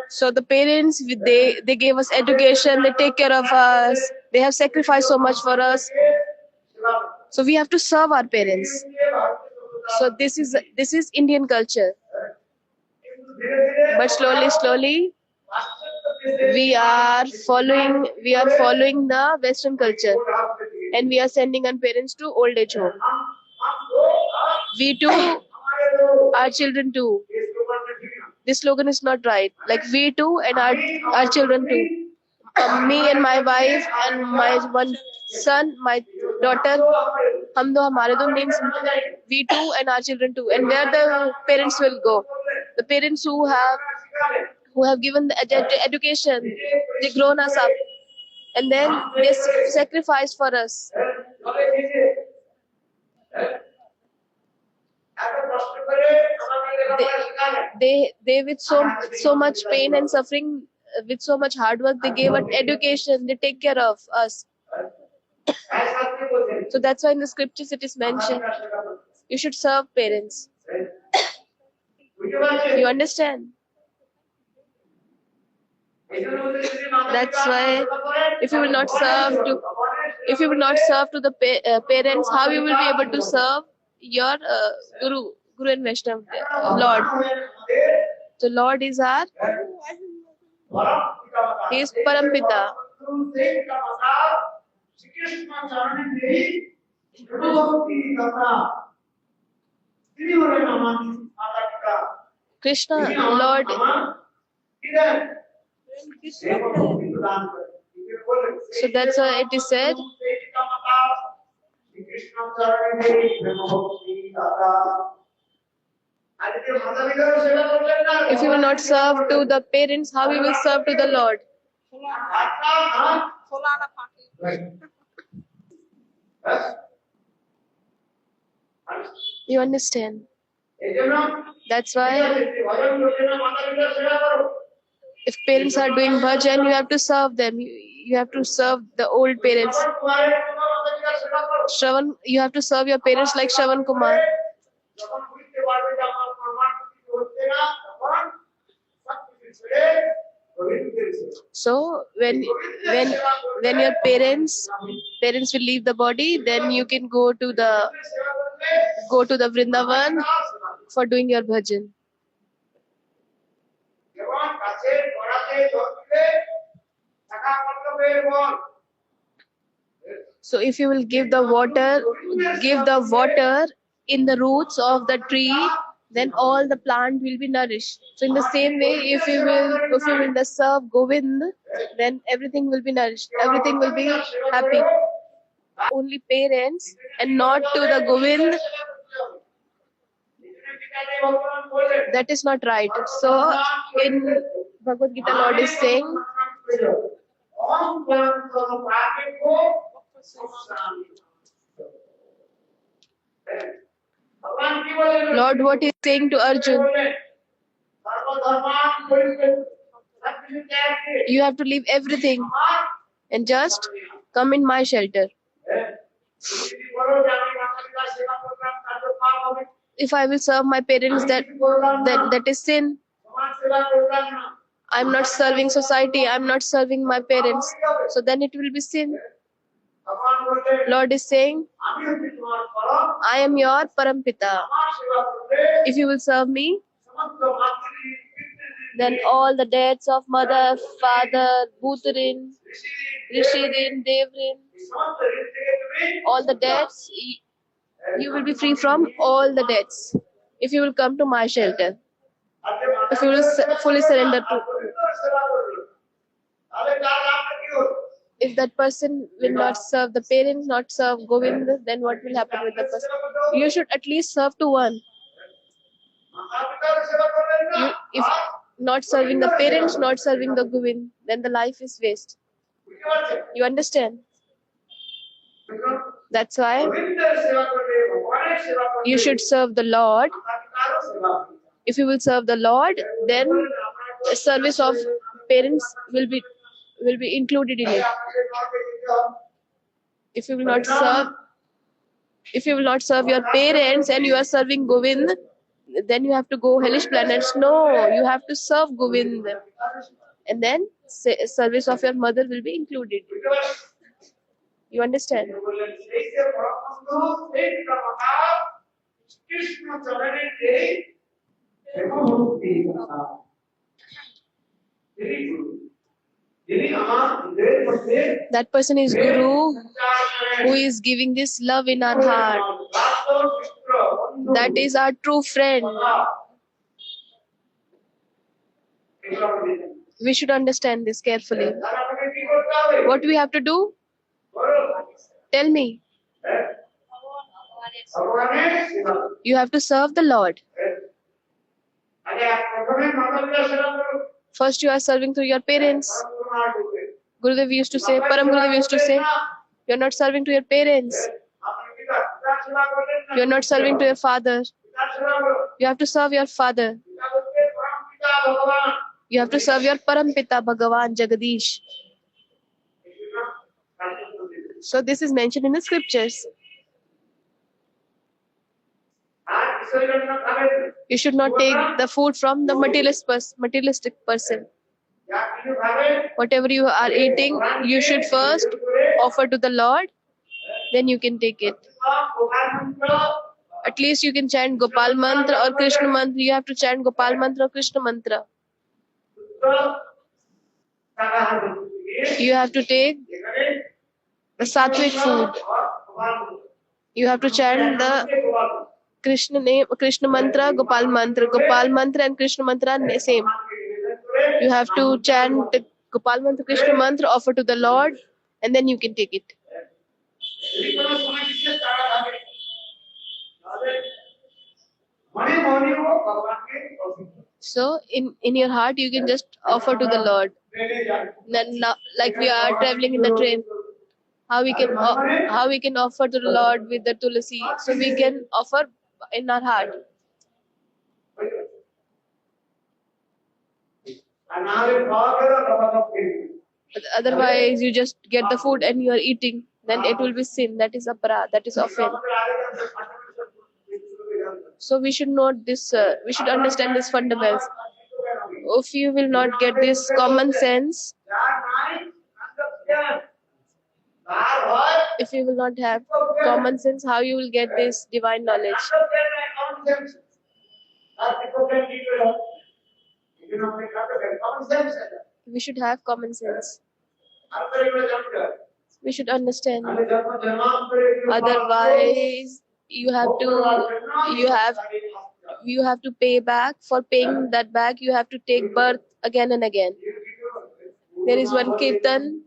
S1: So the parents, they gave us education, they take care of us, they have sacrificed so much for us. So we have to serve our parents. So this is Indian culture. But slowly, we are following the Western culture, and we are sending our parents to old age home. We too, our children too. This slogan is not right. Like we too and our children too. Me and my wife and my one son, my daughter, हम दो हमारे दो means we too and our children too. And where the parents will go? The parents who have given the education, they grown us up, and then they sacrifice for us. They with so much pain and suffering, with so much hard work, they gave us education, they take care of us. So that's why in the scriptures it is mentioned, you should serve parents. You understand? That's why if you will not serve to the parents, how you will be able to serve your Guru and Vaishnava, Lord. So Lord is He is Parampita. Krishna, Lord. So that's why it is said, if you will not serve to the parents, how you will serve to the Lord? You understand? That's why if parents are doing bhajan, you have to serve them. You have to serve the old parents. Shravan, you have to serve your parents like Shravan Kumar. So when your parents will leave the body, then you can go to the Vrindavan for doing your bhajan. So if you will give the water in the roots of the tree, then all the plant will be nourished. So in the same way, if you will just serve Govind, then everything will be nourished. Everything will be happy. Only parents and not to the Govind. That is not right. So in Bhagavad Gita, Lord is saying, Lord, what is saying to Arjun? You have to leave everything and just come in my shelter. If I will serve my parents, that is sin. I'm not serving society, I'm not serving my parents. So then it will be sin. Lord is saying, I am your Parampita. If you will serve me, then all the debts of mother, father, Bhutarin, Rishirin, Devrin, all the debts, you will be free from all the debts if you will come to my shelter. If you will fully surrender to. If that person will not serve the parents, not serve Govind, then what will happen with the person? You should at least serve to one. If not serving the parents, not serving the Govind, then the life is waste. You understand? That's why you should serve the Lord. If you will serve the Lord, then the service of parents will be included in it. If you will not serve your parents and you are serving Govind, then you have to go hellish planets. No, you have to serve Govind, and then service of your mother will be included. You understand? That person is Guru, who is giving this love in our heart. That is our true friend. We should understand this carefully. What we have to do? Tell me. You have to serve the Lord. First you are serving through your parents. Gurudev used to say, Param Gurudev used to say, you are not serving to your parents. You are not serving to your father. You have to serve your father. You have to serve your Parampita Bhagavan Jagadish. So this is mentioned in the scriptures. You should not take the food from the materialistic person. Whatever you are eating, you should first offer to the Lord, then you can take it. At least you can chant Gopal Mantra or Krishna Mantra. You have to chant Gopal Mantra or Krishna Mantra. You have to take the sattvic food. You have to chant the Krishna name, Krishna Mantra, Gopal Mantra. Gopal Mantra and Krishna Mantra are same. You have to chant Gopal Mantra, Krishna Mantra, offer to the Lord, and then you can take it. So in your heart you can just offer to the Lord. Then like we are traveling in the train, how we can offer to the Lord with the tulsi. So we can offer in our heart. Otherwise you just get the food and you are eating, then it will be sin. That is aparadh, that is offense. So we should know this. We should understand this fundamentals. If you will not get this common sense, if you will not have common sense, how you will get this divine knowledge? We should have common sense. We should understand. Otherwise, you have you have to pay back. For paying that back, you have to take birth again and again. There is one kirtan.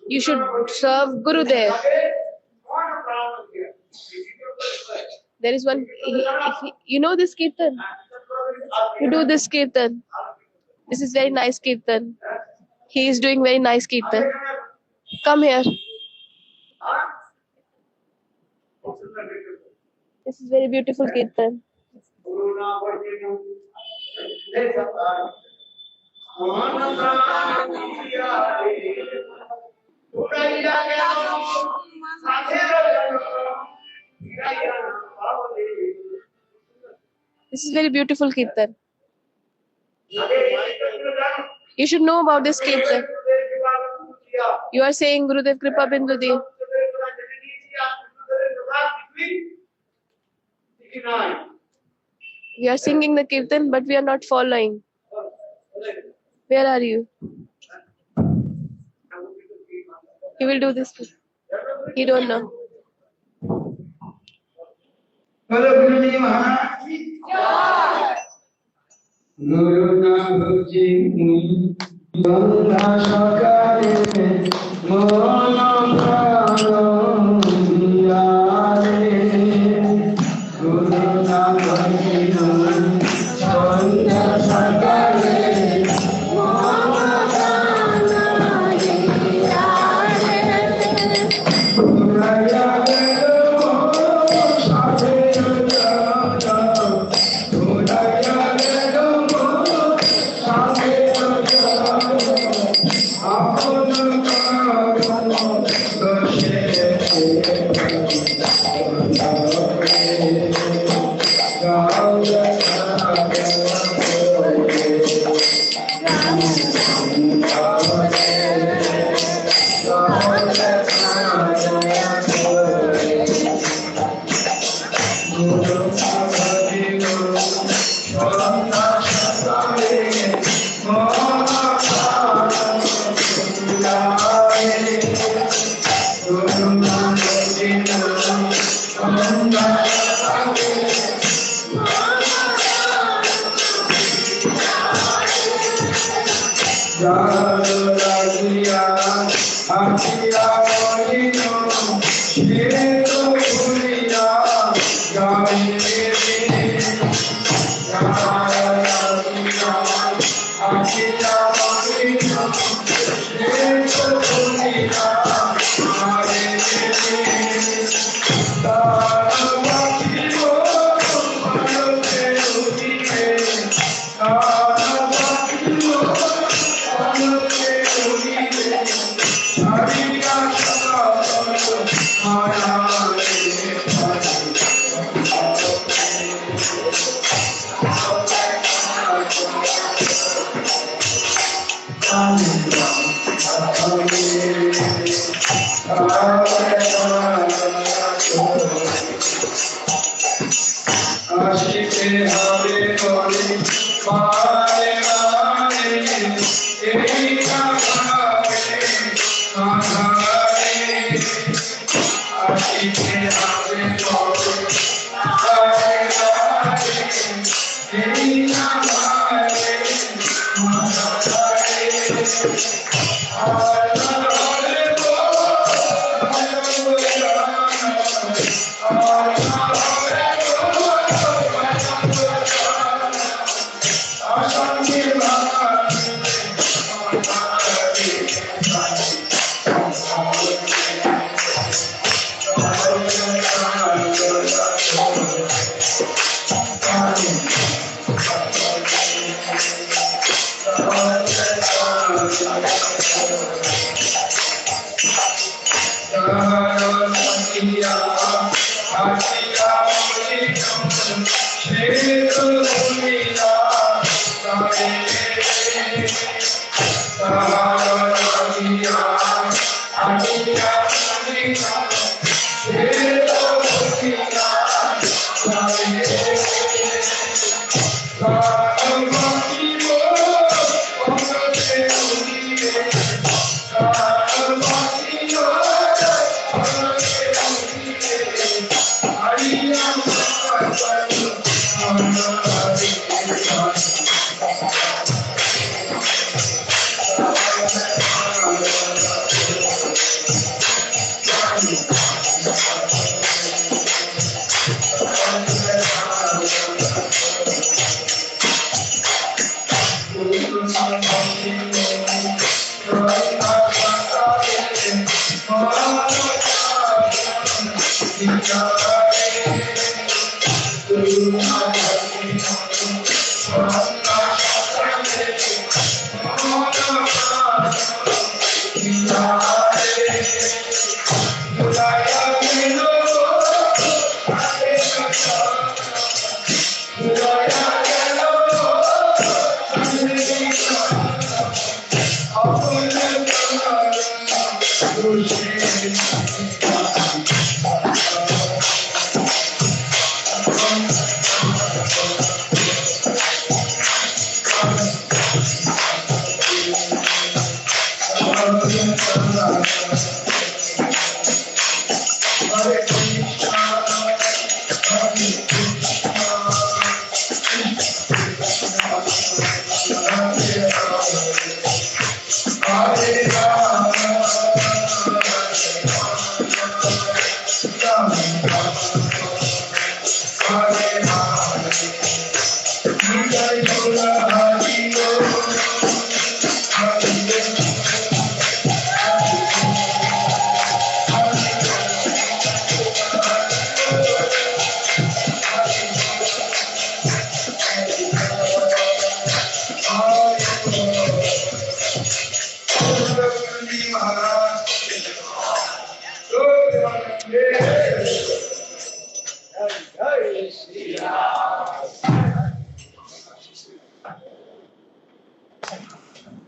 S1: You should serve Gurudev. There is one, you know this kirtan? You do this kirtan. This is very nice kirtan. He is doing very nice kirtan. Come here. This is very beautiful kirtan. This is very beautiful kirtan. You should know about this kirtan. You are saying Gurudev Kripa Bindu Di. We are singing the kirtan, but we are not following. Where are you? He will do this. He don't know.
S3: Guru Nanak Ji Banda Sakare Mona Prano Diyare Guru Nanak Ji Banda Sakare Mona Prano Diyare Guraya